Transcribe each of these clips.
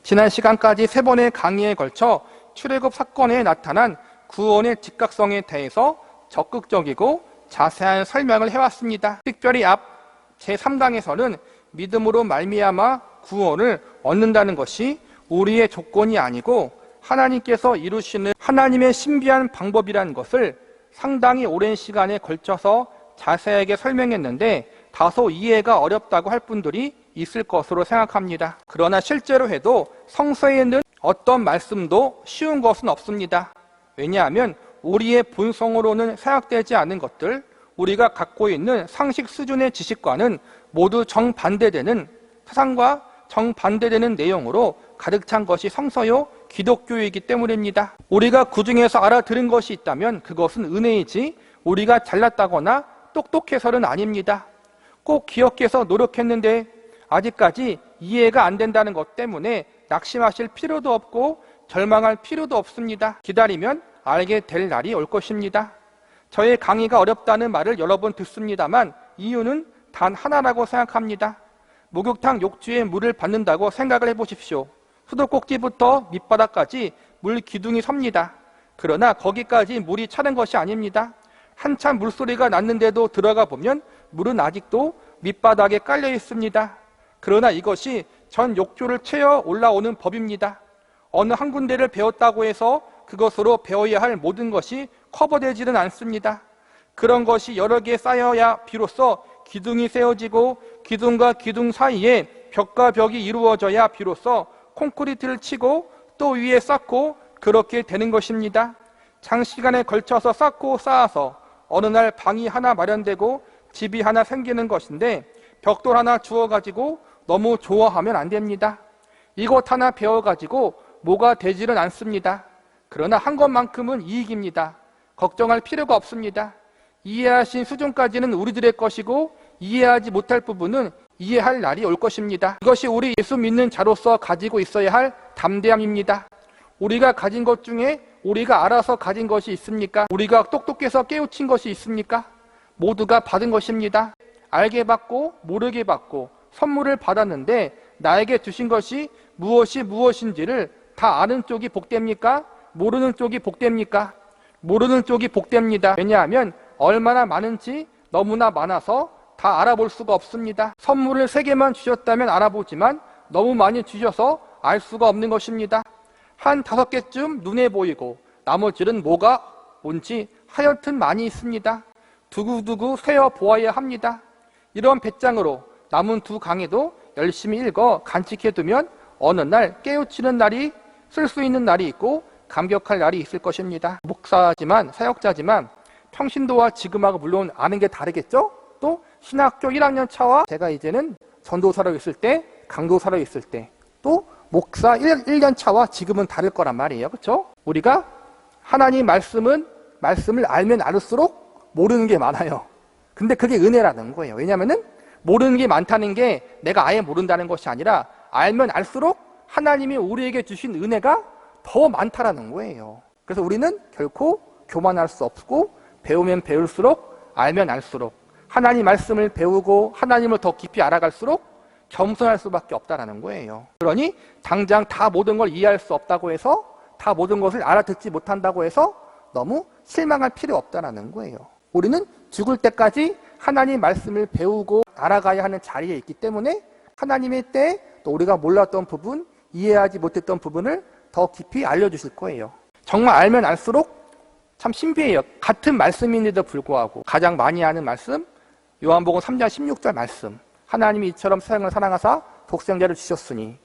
지난 시간까지 3번의 강의에 걸쳐 출애굽 사건에 나타난 구원의 즉각성에 대해서 적극적이고 자세한 설명을 해왔습니다. 특별히 앞 제3강에서는 믿음으로 말미암아 구원을 얻는다는 것이 우리의 조건이 아니고 하나님께서 이루시는 하나님의 신비한 방법이라는 것을 상당히 오랜 시간에 걸쳐서 자세하게 설명했는데 다소 이해가 어렵다고 할 분들이 있을 것으로 생각합니다. 그러나 실제로 해도 성서에 있는 어떤 말씀도 쉬운 것은 없습니다. 왜냐하면 우리의 본성으로는 생각되지 않은 것들, 우리가 갖고 있는 상식 수준의 지식과는 모두 정반대되는 사상과 정반대되는 내용으로 가득 찬 것이 성서요 기독교이기 때문입니다. 우리가 그 중에서 알아들은 것이 있다면 그것은 은혜이지 우리가 잘났다거나 똑똑해서는 아닙니다. 꼭 기억해서 노력했는데 아직까지 이해가 안 된다는 것 때문에 낙심하실 필요도 없고 절망할 필요도 없습니다. 기다리면 알게 될 날이 올 것입니다. 저의 강의가 어렵다는 말을 여러 번 듣습니다만 이유는 단 하나라고 생각합니다. 목욕탕 욕조에 물을 받는다고 생각을 해보십시오. 수도꼭지부터 밑바닥까지 물 기둥이 섭니다. 그러나 거기까지 물이 차는 것이 아닙니다. 한참 물소리가 났는데도 들어가 보면 물은 아직도 밑바닥에 깔려 있습니다. 그러나 이것이 전 욕조를 채워 올라오는 법입니다. 어느 한 군데를 배웠다고 해서 그것으로 배워야 할 모든 것이 커버되지는 않습니다. 그런 것이 여러 개 쌓여야 비로소 기둥이 세워지고 기둥과 기둥 사이에 벽과 벽이 이루어져야 비로소 콘크리트를 치고 또 위에 쌓고 그렇게 되는 것입니다. 장시간에 걸쳐서 쌓고 쌓아서 어느 날 방이 하나 마련되고 집이 하나 생기는 것인데 벽돌 하나 주워가지고 너무 좋아하면 안 됩니다. 이것 하나 배워가지고 뭐가 되지는 않습니다. 그러나 한 것만큼은 이익입니다. 걱정할 필요가 없습니다. 이해하신 수준까지는 우리들의 것이고 이해하지 못할 부분은 이해할 날이 올 것입니다. 이것이 우리 예수 믿는 자로서 가지고 있어야 할 담대함입니다. 우리가 가진 것 중에 우리가 알아서 가진 것이 있습니까? 우리가 똑똑해서 깨우친 것이 있습니까? 모두가 받은 것입니다. 알게 받고 모르게 받고 선물을 받았는데 나에게 주신 것이 무엇이 무엇인지를 다 아는 쪽이 복됩니까? 모르는 쪽이 복됩니까? 모르는 쪽이 복됩니다. 왜냐하면 얼마나 많은지 너무나 많아서 다 알아볼 수가 없습니다. 선물을 3개만 주셨다면 알아보지만 너무 많이 주셔서 알 수가 없는 것입니다. 한 5개쯤 눈에 보이고 나머지는 뭐가 뭔지 하여튼 많이 있습니다. 두고두고 세어보아야 합니다. 이런 배짱으로 남은 2강에도 열심히 읽어 간직해두면 어느 날 깨우치는 날이 쓸 수 있는 날이 있고 감격할 날이 있을 것입니다. 목사지만 사역자지만 평신도와 지금하고 물론 아는 게 다르겠죠? 또 신학교 1학년 차와 제가 이제는 전도사로 있을 때 강도사로 있을 때 또 목사 1년 차와 지금은 다를 거란 말이에요. 그렇죠? 우리가 하나님 말씀을 알면 알을수록 모르는 게 많아요. 근데 그게 은혜라는 거예요. 왜냐하면은 모르는 게 많다는 게 내가 아예 모른다는 것이 아니라 알면 알수록 하나님이 우리에게 주신 은혜가 더 많다라는 거예요. 그래서 우리는 결코 교만할 수 없고 배우면 배울수록 알면 알수록 하나님 말씀을 배우고 하나님을 더 깊이 알아갈수록 겸손할 수밖에 없다라는 거예요. 그러니 당장 다 모든 걸 이해할 수 없다고 해서 다 모든 것을 알아듣지 못한다고 해서 너무 실망할 필요 없다라는 거예요. 우리는 죽을 때까지 하나님 말씀을 배우고 알아가야 하는 자리에 있기 때문에 하나님의 때에 또 우리가 몰랐던 부분, 이해하지 못했던 부분을 더 깊이 알려주실 거예요. 정말 알면 알수록 참 신비해요. 같은 말씀인데도 불구하고 가장 많이 하는 말씀, 요한복음 3장 16절 말씀, 하나님이 이처럼 세상을 사랑하사 독생자를 주셨으니,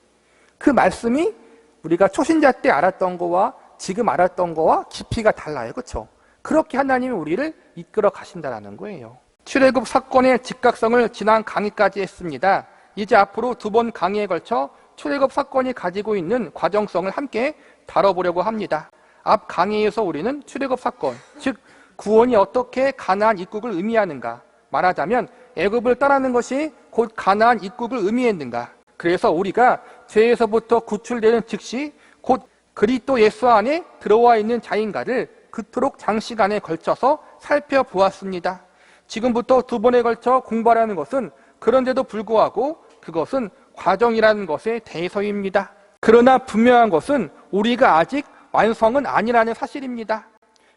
그 말씀이 우리가 초신자 때 알았던 거와 지금 알았던 거와 깊이가 달라요. 그렇죠? 그렇게 하나님이 우리를 이끌어 가신다는 거예요. 출애굽 사건의 즉각성을 지난 강의까지 했습니다. 이제 앞으로 2번 강의에 걸쳐 출애굽 사건이 가지고 있는 과정성을 함께 다뤄보려고 합니다. 앞 강의에서 우리는 출애굽 사건, 즉 구원이 어떻게 가나안 입국을 의미하는가, 말하자면 애굽을 떠나는 것이 곧 가나안 입국을 의미했는가, 그래서 우리가 죄에서부터 구출되는 즉시 곧 그리스도 예수 안에 들어와 있는 자인가를 그토록 장시간에 걸쳐서 살펴보았습니다. 지금부터 2번에 걸쳐 공부하라는 것은 그런데도 불구하고 그것은 과정이라는 것에 대해서입니다. 그러나 분명한 것은 우리가 아직 완성은 아니라는 사실입니다.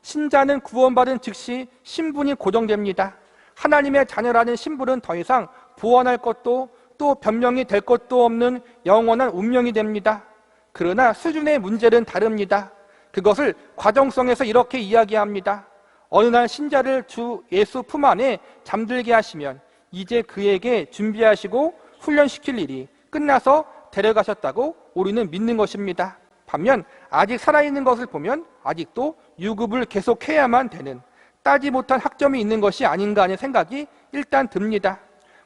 신자는 구원받은 즉시 신분이 고정됩니다. 하나님의 자녀라는 신분은 더 이상 보완할 것도 또 변명이 될 것도 없는 영원한 운명이 됩니다. 그러나 수준의 문제는 다릅니다. 그것을 과정성에서 이렇게 이야기합니다. 어느 날 신자를 주 예수 품 안에 잠들게 하시면 이제 그에게 준비하시고 훈련시킬 일이 끝나서 데려가셨다고 우리는 믿는 것입니다. 반면 아직 살아있는 것을 보면 아직도 유급을 계속해야만 되는 따지 못한 학점이 있는 것이 아닌가 하는 생각이 일단 듭니다.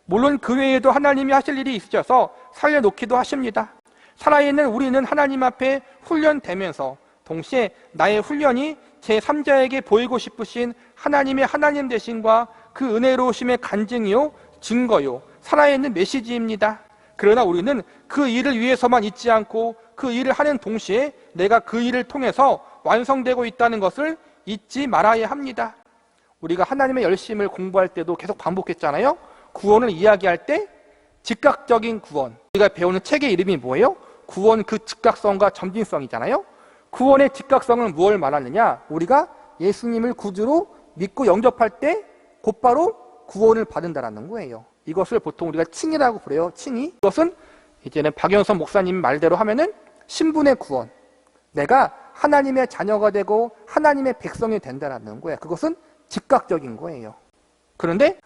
물론 그 외에도 하나님이 하실 일이 있으셔서 살려놓기도 하십니다. 살아있는 우리는 하나님 앞에 훈련되면서 동시에 나의 훈련이 제3자에게 보이고 싶으신 하나님의 하나님 되심과 그 은혜로우심의 간증이요 증거요 살아있는 메시지입니다. 그러나 우리는 그 일을 위해서만 있지 않고 그 일을 하는 동시에 내가 그 일을 통해서 완성되고 있다는 것을 잊지 말아야 합니다. 우리가 하나님의 열심을 공부할 때도 계속 반복했잖아요. 구원을 이야기할 때 즉각적인 구원, 우리가 배우는 책의 이름이 뭐예요? 구원 그 즉각성과 점진성이잖아요. 구원의 즉각성은 무엇을 말하느냐? 우리가 예수님을 구주로 믿고 영접할 때 곧바로 구원을 받는다는 거예요. 이것을 보통 우리가 칭의라고 그래요. 칭의. 이것은 이제는 박연선 목사님 말대로 하면은 신분의 구원. 내가 하나님의 자녀가 되고 하나님의 백성이 된다는 거예요. 그것은 즉각적인 거예요. 그런데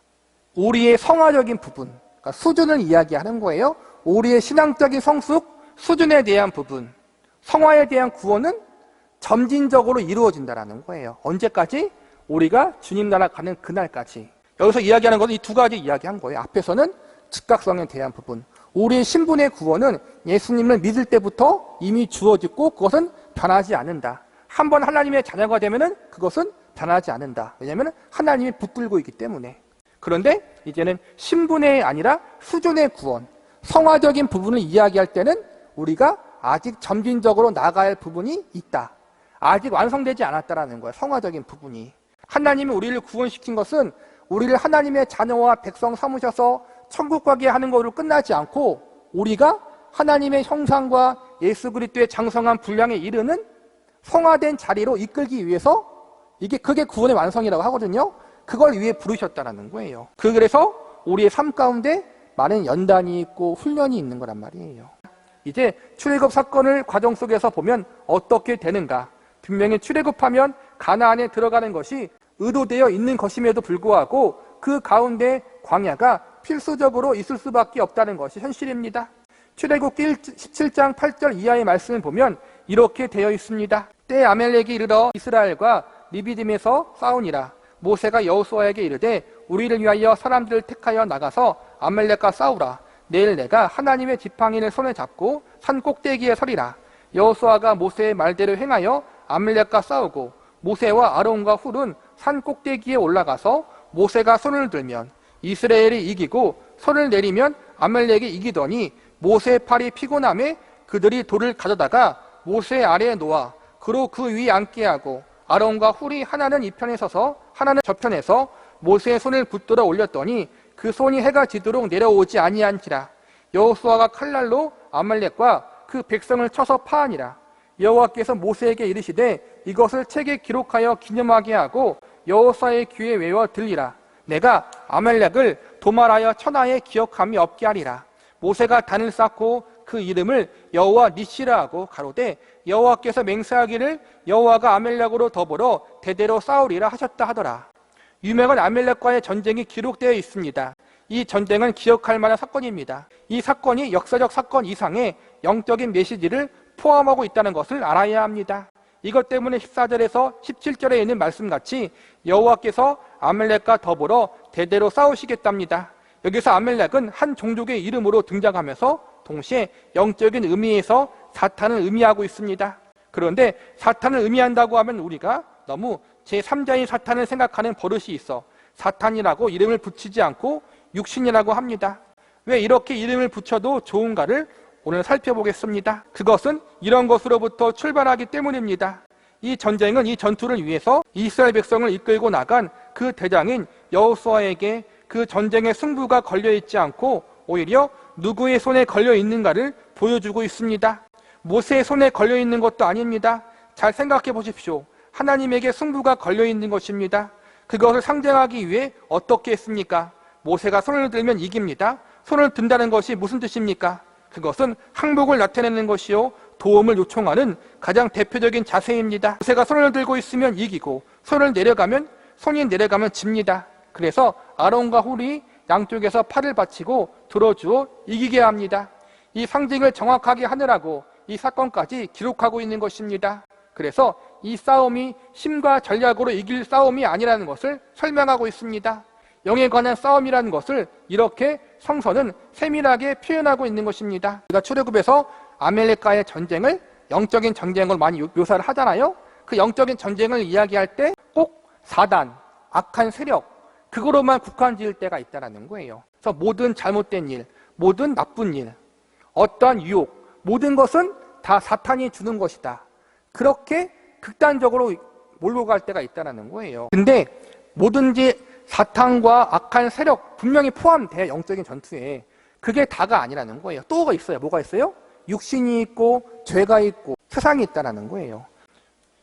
우리의 성화적인 부분, 그러니까 수준을 이야기하는 거예요. 우리의 신앙적인 성숙, 수준에 대한 부분, 성화에 대한 구원은 점진적으로 이루어진다는 거예요. 언제까지? 우리가 주님 나라 가는 그날까지. 여기서 이야기하는 것은 이 두 가지 이야기한 거예요. 앞에서는 즉각성에 대한 부분, 우리의 신분의 구원은 예수님을 믿을 때부터 이미 주어졌고 그것은 변하지 않는다. 한번 하나님의 자녀가 되면은 그것은 변하지 않는다. 왜냐하면 하나님이 붙들고 있기 때문에. 그런데 이제는 신분의 아니라 수준의 구원, 성화적인 부분을 이야기할 때는 우리가 아직 점진적으로 나가야 할 부분이 있다. 아직 완성되지 않았다라는 거예요. 성화적인 부분이. 하나님이 우리를 구원시킨 것은 우리를 하나님의 자녀와 백성 삼으셔서 천국 가게 하는 것으로 끝나지 않고 우리가 하나님의 형상과 예수 그리스도의 장성한 분량에 이르는 성화된 자리로 이끌기 위해서 그게 구원의 완성이라고 하거든요. 그걸 위해 부르셨다는 거예요. 그래서 우리의 삶 가운데 많은 연단이 있고 훈련이 있는 거란 말이에요. 이제 출애굽 사건을 과정 속에서 보면 어떻게 되는가? 분명히 출애굽하면 가나안에 들어가는 것이 의도되어 있는 것임에도 불구하고 그 가운데 광야가 필수적으로 있을 수밖에 없다는 것이 현실입니다. 출애굽기 17장 8절 이하의 말씀을 보면 이렇게 되어 있습니다. 때 아멜렉이 이르러 이스라엘과 리비딤에서 싸우니라. 모세가 여호수아에게 이르되 우리를 위하여 사람들을 택하여 나가서 아멜렉과 싸우라. 내일 내가 하나님의 지팡이를 손에 잡고 산 꼭대기에 서리라. 여호수아가 모세의 말대로 행하여 아멜렉과 싸우고 모세와 아론과 훌은 산 꼭대기에 올라가서 모세가 손을 들면 이스라엘이 이기고 손을 내리면 아멜렉이 이기더니 모세의 팔이 피곤함에 그들이 돌을 가져다가 모세 아래에 놓아 그로 그 위 앉게 하고 아론과 훌이 하나는 이 편에 서서 하나는 저 편에서 모세의 손을 붙들어 올렸더니 그 손이 해가 지도록 내려오지 아니한지라. 여호수아가 칼날로 아말렉과 그 백성을 쳐서 파하니라. 여호와께서 모세에게 이르시되 이것을 책에 기록하여 기념하게 하고 여호수아의 귀에 외워 들리라. 내가 아말렉을 도말하여 천하에 기억함이 없게 하리라. 모세가 단을 쌓고 그 이름을 여호와 니시라 하고 가로되 여호와께서 맹세하기를 여호와가 아멜렉으로 더불어 대대로 싸우리라 하셨다 하더라. 유명한 아멜렉과의 전쟁이 기록되어 있습니다. 이 전쟁은 기억할 만한 사건입니다. 이 사건이 역사적 사건 이상의 영적인 메시지를 포함하고 있다는 것을 알아야 합니다. 이것 때문에 14절에서 17절에 있는 말씀같이 여호와께서 아멜렉과 더불어 대대로 싸우시겠답니다. 여기서 아멜렉은 한 종족의 이름으로 등장하면서 동시에 영적인 의미에서 사탄을 의미하고 있습니다. 그런데 사탄을 의미한다고 하면 우리가 너무 제3자인 사탄을 생각하는 버릇이 있어 사탄이라고 이름을 붙이지 않고 육신이라고 합니다. 왜 이렇게 이름을 붙여도 좋은가를 오늘 살펴보겠습니다. 그것은 이런 것으로부터 출발하기 때문입니다. 이 전쟁은 이 전투를 위해서 이스라엘 백성을 이끌고 나간 그 대장인 여호수아에게 그 전쟁의 승부가 걸려있지 않고 오히려 누구의 손에 걸려있는가를 보여주고 있습니다. 모세의 손에 걸려있는 것도 아닙니다. 잘 생각해 보십시오. 하나님에게 승부가 걸려있는 것입니다. 그것을 상징하기 위해 어떻게 했습니까? 모세가 손을 들면 이깁니다. 손을 든다는 것이 무슨 뜻입니까? 그것은 항복을 나타내는 것이요, 도움을 요청하는 가장 대표적인 자세입니다. 모세가 손을 들고 있으면 이기고, 손이 내려가면 집니다. 그래서 아론과 훌이 양쪽에서 팔을 받치고 들어주어 이기게 합니다. 이 상징을 정확하게 하느라고 이 사건까지 기록하고 있는 것입니다. 그래서 이 싸움이 힘과 전략으로 이길 싸움이 아니라는 것을 설명하고 있습니다. 영에 관한 싸움이라는 것을 이렇게 성서는 세밀하게 표현하고 있는 것입니다. 우리가 출애굽에서 아말렉과의 전쟁을 영적인 전쟁으로 많이 묘사를 하잖아요. 그 영적인 전쟁을 이야기할 때 꼭 사단, 악한 세력, 그거로만 국한 지을 때가 있다는 거예요. 그래서 모든 잘못된 일, 모든 나쁜 일, 어떠한 유혹, 모든 것은 다 사탄이 주는 것이다. 그렇게 극단적으로 몰고 갈 때가 있다는 거예요. 근데 뭐든지 사탄과 악한 세력 분명히 포함돼요. 영적인 전투에. 그게 다가 아니라는 거예요. 또가 있어요. 뭐가 있어요? 육신이 있고 죄가 있고 세상이 있다는 거예요.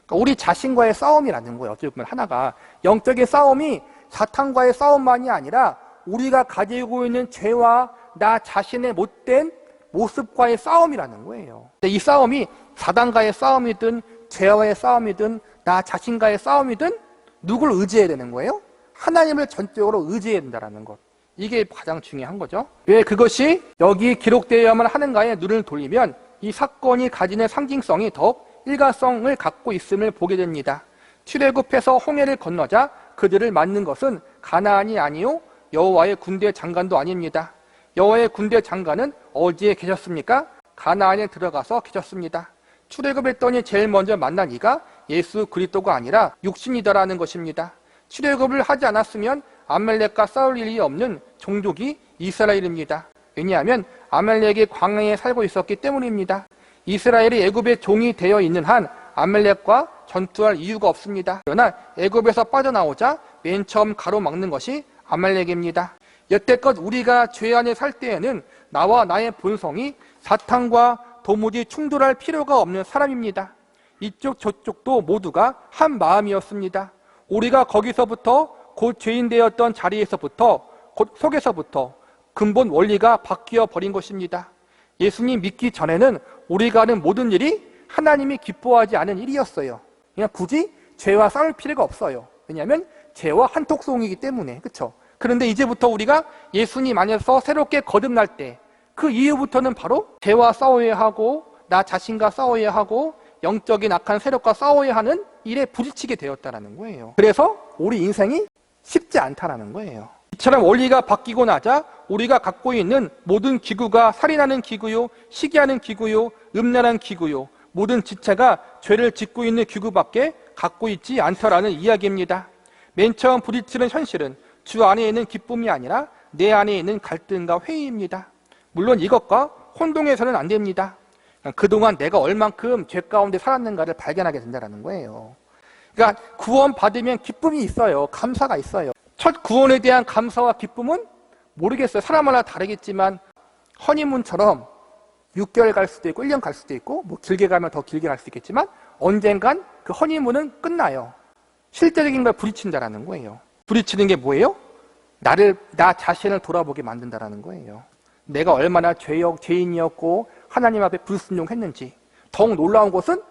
그러니까 우리 자신과의 싸움이라는 거예요. 어떻게 보면 하나가 영적인 싸움이 사탄과의 싸움만이 아니라 우리가 가지고 있는 죄와 나 자신의 못된 모습과의 싸움이라는 거예요. 근데 이 싸움이 사단과의 싸움이든 죄와의 싸움이든 나 자신과의 싸움이든 누굴 의지해야 되는 거예요? 하나님을 전적으로 의지해야 된다는 것. 이게 가장 중요한 거죠. 왜 그것이 여기 기록되어야만 하는가에 눈을 돌리면 이 사건이 가지는 상징성이 더욱 일관성을 갖고 있음을 보게 됩니다. 출애굽해서 홍해를 건너자 그들을 맞는 것은 가나안이 아니요 여호와의 군대 장관도 아닙니다. 여호와의 군대 장관은 어디에 계셨습니까? 가나안에 들어가서 계셨습니다. 출애굽했더니 제일 먼저 만난 이가 예수 그리스도가 아니라 육신이다라는 것입니다. 출애굽을 하지 않았으면 아말렉과 싸울 일이 없는 종족이 이스라엘입니다. 왜냐하면 아말렉이 광야에 살고 있었기 때문입니다. 이스라엘이 애굽의 종이 되어 있는 한 아말렉과 전투할 이유가 없습니다. 그러나 애굽에서 빠져나오자 맨 처음 가로막는 것이 아말렉입니다. 여태껏 우리가 죄 안에 살 때에는 나와 나의 본성이 사탄과 도무지 충돌할 필요가 없는 사람입니다. 이쪽 저쪽도 모두가 한 마음이었습니다. 우리가 거기서부터 곧 죄인 되었던 자리에서부터 곧 속에서부터 근본 원리가 바뀌어 버린 것입니다. 예수님 믿기 전에는 우리가 하는 모든 일이 하나님이 기뻐하지 않은 일이었어요. 그냥 굳이 죄와 싸울 필요가 없어요. 왜냐하면 죄와 한톡송이기 때문에. 그렇죠? 그런데 이제부터 우리가 예수님 안에서 새롭게 거듭날 때 그 이후부터는 바로 죄와 싸워야 하고 나 자신과 싸워야 하고 영적인 악한 세력과 싸워야 하는 일에 부딪히게 되었다는 거예요. 그래서 우리 인생이 쉽지 않다는 거예요. 이처럼 원리가 바뀌고 나자 우리가 갖고 있는 모든 기구가 살인하는 기구요, 시기하는 기구요, 음란한 기구요, 모든 지체가 죄를 짓고 있는 기구밖에 갖고 있지 않더라는 이야기입니다. 맨 처음 부딪히는 현실은 주 안에 있는 기쁨이 아니라 내 안에 있는 갈등과 회의입니다. 물론 이것과 혼동해서는 안 됩니다. 그동안 내가 얼만큼 죄 가운데 살았는가를 발견하게 된다는 거예요. 그러니까 구원 받으면 기쁨이 있어요. 감사가 있어요. 첫 구원에 대한 감사와 기쁨은 모르겠어요. 사람마다 다르겠지만 허니문처럼 6개월 갈 수도 있고 1년 갈 수도 있고 뭐 길게 가면 더 길게 갈 수 있겠지만 언젠간 그 허니문은 끝나요. 실제적인 걸 부딪힌다는 거예요. 부딪히는 게 뭐예요? 나 자신을 돌아보게 만든다는 거예요. 내가 얼마나 죄인이었고 하나님 앞에 불순종했는지. 더욱 놀라운 것은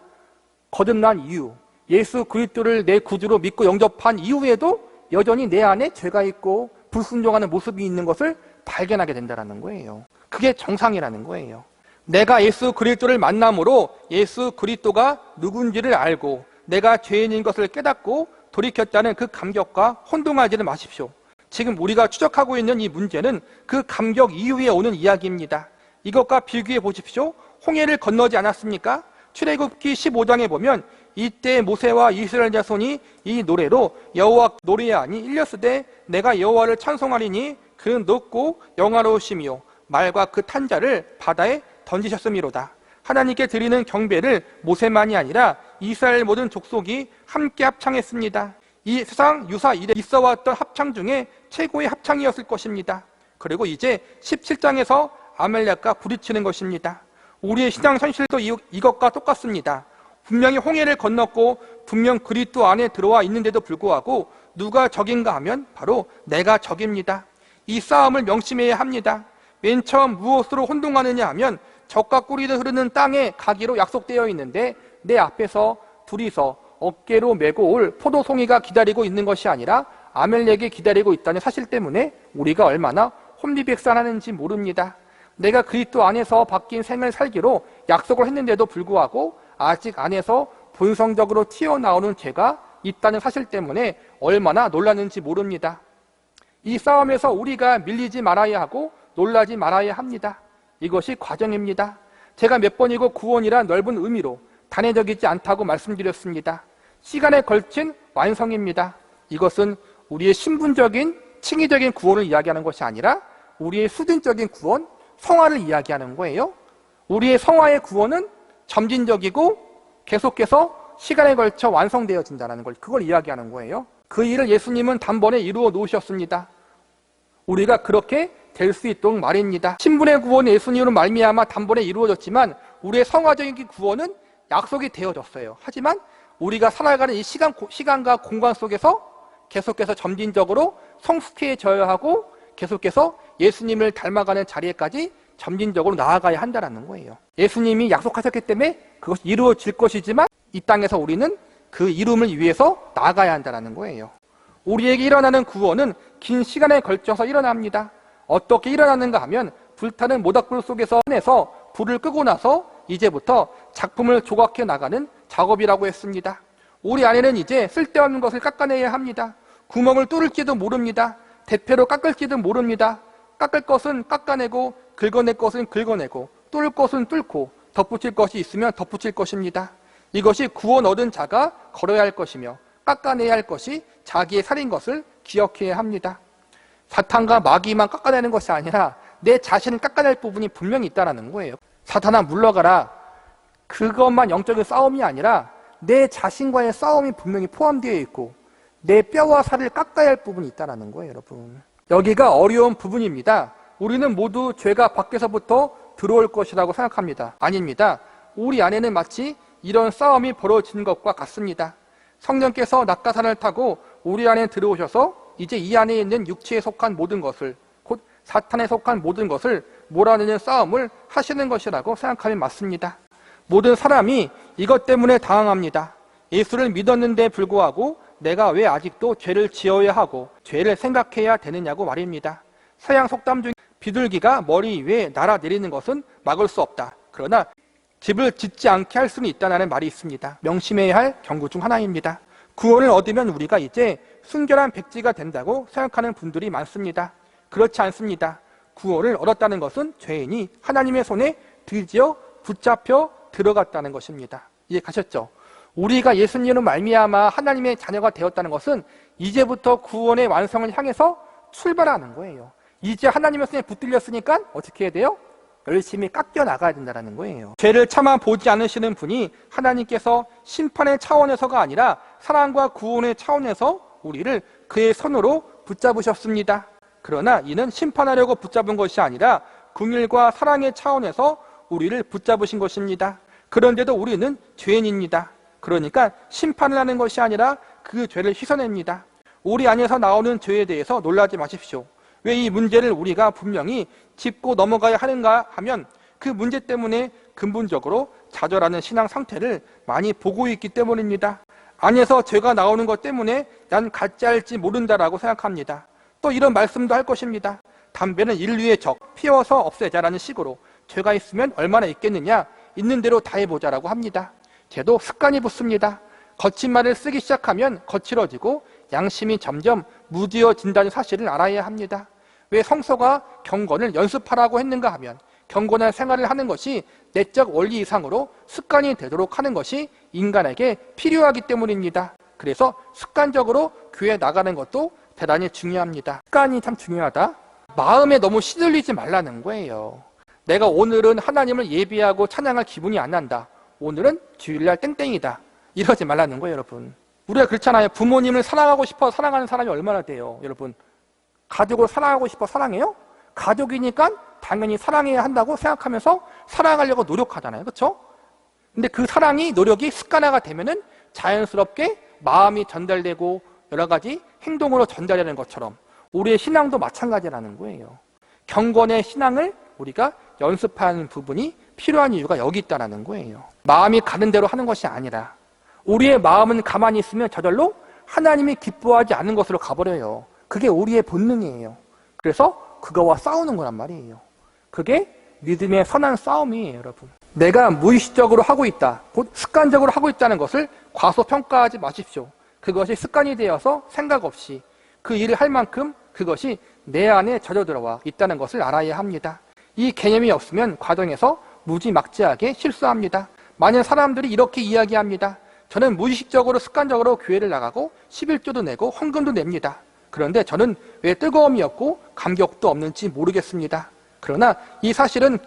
거듭난 이유, 예수 그리스도를 내 구주로 믿고 영접한 이후에도 여전히 내 안에 죄가 있고 불순종하는 모습이 있는 것을 발견하게 된다는 거예요. 그게 정상이라는 거예요. 내가 예수 그리스도를 만남으로 예수 그리스도가 누군지를 알고 내가 죄인인 것을 깨닫고 돌이켰다는 그 감격과 혼동하지는 마십시오. 지금 우리가 추적하고 있는 이 문제는 그 감격 이후에 오는 이야기입니다. 이것과 비교해 보십시오. 홍해를 건너지 않았습니까? 출애굽기 15장에 보면 이때 모세와 이스라엘 자손이 이 노래로 여호와 노래하니 일렸으되 내가 여호와를 찬송하리니 그는 높고 영화로우시며 말과 그 탄자를 바다에 던지셨음이로다. 하나님께 드리는 경배를 모세만이 아니라 이스라엘 모든 족속이 함께 합창했습니다. 이 세상 유사 이래 있어왔던 합창 중에 최고의 합창이었을 것입니다. 그리고 이제 17장에서 아말렉과 부딪히는 것입니다. 우리의 신앙 현실도 이것과 똑같습니다. 분명히 홍해를 건넜고 분명 그리스도 안에 들어와 있는데도 불구하고 누가 적인가 하면 바로 내가 적입니다. 이 싸움을 명심해야 합니다. 맨 처음 무엇으로 혼동하느냐 하면 적과 꿀이 흐르는 땅에 가기로 약속되어 있는데 내 앞에서 둘이서 어깨로 메고 올 포도송이가 기다리고 있는 것이 아니라 아멜렉이 기다리고 있다는 사실 때문에 우리가 얼마나 혼비백산하는지 모릅니다. 내가 그리스도 안에서 바뀐 생을 살기로 약속을 했는데도 불구하고 아직 안에서 본성적으로 튀어나오는 죄가 있다는 사실 때문에 얼마나 놀랐는지 모릅니다. 이 싸움에서 우리가 밀리지 말아야 하고 놀라지 말아야 합니다. 이것이 과정입니다. 제가 몇 번이고 구원이란 넓은 의미로 단회적이지 않다고 말씀드렸습니다. 시간에 걸친 완성입니다. 이것은 우리의 신분적인 칭의적인 구원을 이야기하는 것이 아니라 우리의 수준적인 구원, 성화를 이야기하는 거예요. 우리의 성화의 구원은 점진적이고 계속해서 시간에 걸쳐 완성되어진다는 걸, 그걸 이야기하는 거예요. 그 일을 예수님은 단번에 이루어 놓으셨습니다. 우리가 그렇게 될 수 있도록 말입니다. 신분의 구원은 예수님으로 말미암아 단번에 이루어졌지만 우리의 성화적인 구원은 약속이 되어졌어요. 하지만 우리가 살아가는 이 시간과 공간 속에서 계속해서 점진적으로 성숙해져야 하고 계속해서 예수님을 닮아가는 자리에까지 점진적으로 나아가야 한다는 거예요. 예수님이 약속하셨기 때문에 그것이 이루어질 것이지만 이 땅에서 우리는 그 이룸을 위해서 나아가야 한다는 거예요. 우리에게 일어나는 구원은 긴 시간에 걸쳐서 일어납니다. 어떻게 일어나는가 하면 불타는 모닥불 속에서 불을 끄고 나서 이제부터 작품을 조각해 나가는 작업이라고 했습니다. 우리 안에는 이제 쓸데없는 것을 깎아내야 합니다. 구멍을 뚫을지도 모릅니다. 대패로 깎을지도 모릅니다. 깎을 것은 깎아내고 긁어낼 것은 긁어내고 뚫을 것은 뚫고 덧붙일 것이 있으면 덧붙일 것입니다. 이것이 구원 얻은 자가 걸어야 할 것이며 깎아내야 할 것이 자기의 살인 것을 기억해야 합니다. 사탄과 마귀만 깎아내는 것이 아니라 내 자신을 깎아낼 부분이 분명히 있다는 거예요. 사탄아 물러가라. 그것만 영적인 싸움이 아니라 내 자신과의 싸움이 분명히 포함되어 있고 내 뼈와 살을 깎아야 할 부분이 있다는 거예요, 여러분. 여기가 어려운 부분입니다. 우리는 모두 죄가 밖에서부터 들어올 것이라고 생각합니다. 아닙니다. 우리 안에는 마치 이런 싸움이 벌어지는 것과 같습니다. 성령께서 낙가산을 타고 우리 안에 들어오셔서 이제 이 안에 있는 육체에 속한 모든 것을, 곧 사탄에 속한 모든 것을 몰아내는 싸움을 하시는 것이라고 생각하면 맞습니다. 모든 사람이 이것 때문에 당황합니다. 예수를 믿었는데 불구하고 내가 왜 아직도 죄를 지어야 하고 죄를 생각해야 되느냐고 말입니다. 서양 속담 중 비둘기가 머리 위에 날아내리는 것은 막을 수 없다. 그러나 집을 짓지 않게 할 수는 있다는 말이 있습니다. 명심해야 할 경고 중 하나입니다. 구원을 얻으면 우리가 이제 순결한 백지가 된다고 생각하는 분들이 많습니다. 그렇지 않습니다. 구원을 얻었다는 것은 죄인이 하나님의 손에 드디어 붙잡혀 들어갔다는 것입니다. 이해가셨죠? 우리가 예수님으로 말미암아 하나님의 자녀가 되었다는 것은 이제부터 구원의 완성을 향해서 출발하는 거예요. 이제 하나님의 손에 붙들렸으니까 어떻게 해야 돼요? 열심히 깎여 나가야 된다는 거예요. 죄를 차마 보지 않으시는 분이 하나님께서 심판의 차원에서가 아니라 사랑과 구원의 차원에서 우리를 그의 손으로 붙잡으셨습니다. 그러나 이는 심판하려고 붙잡은 것이 아니라 긍휼과 사랑의 차원에서 우리를 붙잡으신 것입니다. 그런데도 우리는 죄인입니다. 그러니까 심판을 하는 것이 아니라 그 죄를 씻어냅니다. 우리 안에서 나오는 죄에 대해서 놀라지 마십시오. 왜 이 문제를 우리가 분명히 짚고 넘어가야 하는가 하면 그 문제 때문에 근본적으로 좌절하는 신앙 상태를 많이 보고 있기 때문입니다. 안에서 죄가 나오는 것 때문에 난 갖지 할지 모른다라고 생각합니다. 또 이런 말씀도 할 것입니다. 담배는 인류의 적, 피워서 없애자라는 식으로 죄가 있으면 얼마나 있겠느냐, 있는 대로 다 해보자라고 합니다. 죄도 습관이 붙습니다. 거친 말을 쓰기 시작하면 거칠어지고 양심이 점점 무디어진다는 사실을 알아야 합니다. 왜 성서가 경건을 연습하라고 했는가 하면 경건한 생활을 하는 것이 내적 원리 이상으로 습관이 되도록 하는 것이 인간에게 필요하기 때문입니다. 그래서 습관적으로 교회에 나가는 것도 대단히 중요합니다. 습관이 참 중요하다. 마음에 너무 시들리지 말라는 거예요. 내가 오늘은 하나님을 예배하고 찬양할 기분이 안 난다. 오늘은 주일날 땡땡이다. 이러지 말라는 거예요, 여러분. 우리가 그렇잖아요. 부모님을 사랑하고 싶어 사랑하는 사람이 얼마나 돼요, 여러분. 가족을 사랑하고 싶어 사랑해요? 가족이니까 당연히 사랑해야 한다고 생각하면서 사랑하려고 노력하잖아요. 그렇죠? 근데 그 사랑이, 노력이 습관화가 되면은 자연스럽게 마음이 전달되고 여러 가지 행동으로 전달되는 것처럼 우리의 신앙도 마찬가지라는 거예요. 경건의 신앙을 우리가 연습하는 부분이 필요한 이유가 여기 있다는 거예요. 마음이 가는 대로 하는 것이 아니라 우리의 마음은 가만히 있으면 저절로 하나님이 기뻐하지 않는 것으로 가버려요. 그게 우리의 본능이에요. 그래서 그거와 싸우는 거란 말이에요. 그게 믿음의 선한 싸움이에요, 여러분. 내가 무의식적으로 하고 있다, 곧 습관적으로 하고 있다는 것을 과소평가하지 마십시오. 그것이 습관이 되어서 생각 없이 그 일을 할 만큼 그것이 내 안에 젖어들어와 있다는 것을 알아야 합니다. 이 개념이 없으면 과정에서 무지막지하게 실수합니다. 많은 사람들이 이렇게 이야기합니다. 저는 무의식적으로 습관적으로 교회를 나가고 11조도 내고 헌금도 냅니다. 그런데 저는 왜 뜨거움이 없고 감격도 없는지 모르겠습니다. 그러나 이 사실은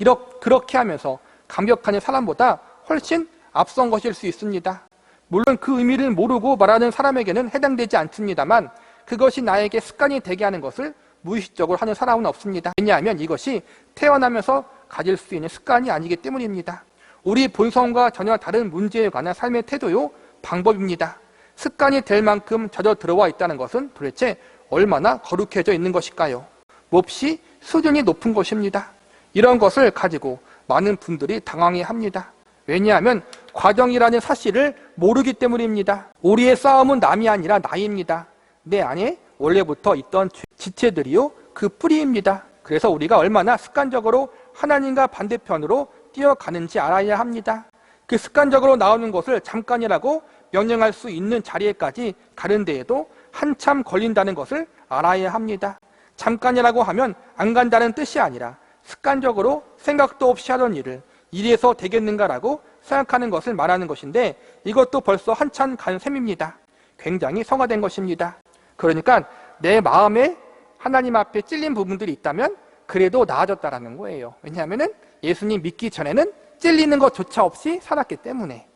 그렇게 하면서 감격하는 사람보다 훨씬 앞선 것일 수 있습니다. 물론 그 의미를 모르고 말하는 사람에게는 해당되지 않습니다만 그것이 나에게 습관이 되게 하는 것을 무의식적으로 하는 사람은 없습니다. 왜냐하면 이것이 태어나면서 가질 수 있는 습관이 아니기 때문입니다. 우리 본성과 전혀 다른 문제에 관한 삶의 태도요, 방법입니다. 습관이 될 만큼 젖어 들어와 있다는 것은 도대체 얼마나 거룩해져 있는 것일까요? 몹시 수준이 높은 것입니다. 이런 것을 가지고 많은 분들이 당황해합니다. 왜냐하면 과정이라는 사실을 모르기 때문입니다. 우리의 싸움은 남이 아니라 나입니다. 내 안에 원래부터 있던 지체들이요, 그 뿌리입니다. 그래서 우리가 얼마나 습관적으로 하나님과 반대편으로 뛰어가는지 알아야 합니다. 그 습관적으로 나오는 것을 잠깐이라고 명령할 수 있는 자리에까지 가는 데에도 한참 걸린다는 것을 알아야 합니다. 잠깐이라고 하면 안 간다는 뜻이 아니라 습관적으로 생각도 없이 하던 일을 이래서 되겠는가라고 생각하는 것을 말하는 것인데 이것도 벌써 한참 간 셈입니다. 굉장히 성화된 것입니다. 그러니까 내 마음에 하나님 앞에 찔린 부분들이 있다면 그래도 나아졌다라는 거예요. 왜냐하면 예수님 믿기 전에는 찔리는 것조차 없이 살았기 때문에.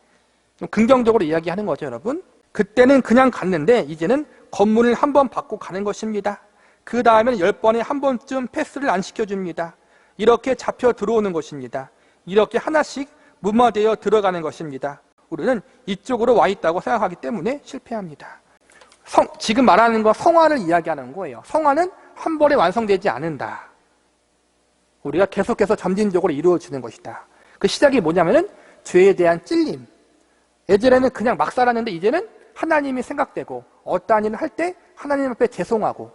좀 긍정적으로 이야기하는 거죠, 여러분. 그때는 그냥 갔는데 이제는 검문을 한 번 받고 가는 것입니다. 그 다음에는 10번에 한 번쯤 패스를 안 시켜줍니다. 이렇게 잡혀 들어오는 것입니다. 이렇게 하나씩 무마되어 들어가는 것입니다. 우리는 이쪽으로 와 있다고 생각하기 때문에 실패합니다. 지금 말하는 건 성화를 이야기하는 거예요. 성화는 한 번에 완성되지 않는다. 우리가 계속해서 점진적으로 이루어지는 것이다. 그 시작이 뭐냐면은 죄에 대한 찔림. 예전에는 그냥 막 살았는데 이제는 하나님이 생각되고 어떠한 일을 할 때 하나님 앞에 죄송하고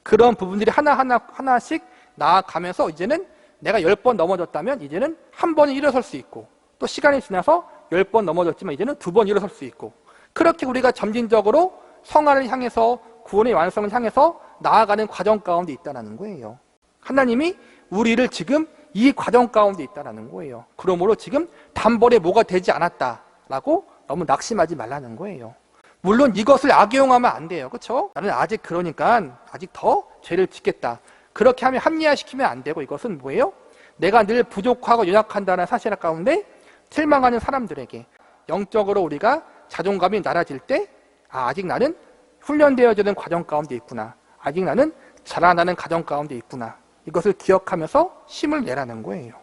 그런 부분들이 하나씩 나아가면서 이제는 내가 10번 넘어졌다면 이제는 한 번은 일어설 수 있고 또 시간이 지나서 10번 넘어졌지만 이제는 2번 일어설 수 있고 그렇게 우리가 점진적으로 성화를 향해서 구원의 완성을 향해서 나아가는 과정 가운데 있다는 거예요. 하나님이 우리를 지금 이 과정 가운데 있다는 거예요. 그러므로 지금 단번에 뭐가 되지 않았다라고 너무 낙심하지 말라는 거예요. 물론 이것을 악용하면 안 돼요. 그렇죠? 나는 아직 그러니까 아직 더 죄를 짓겠다. 그렇게 하면 합리화시키면 안 되고 이것은 뭐예요? 내가 늘 부족하고 연약한다는 사실 가운데 실망하는 사람들에게 영적으로 우리가 자존감이 낮아질 때 아직 나는 훈련되어지는 과정 가운데 있구나. 아직 나는 자라나는 과정 가운데 있구나. 이것을 기억하면서 힘을 내라는 거예요.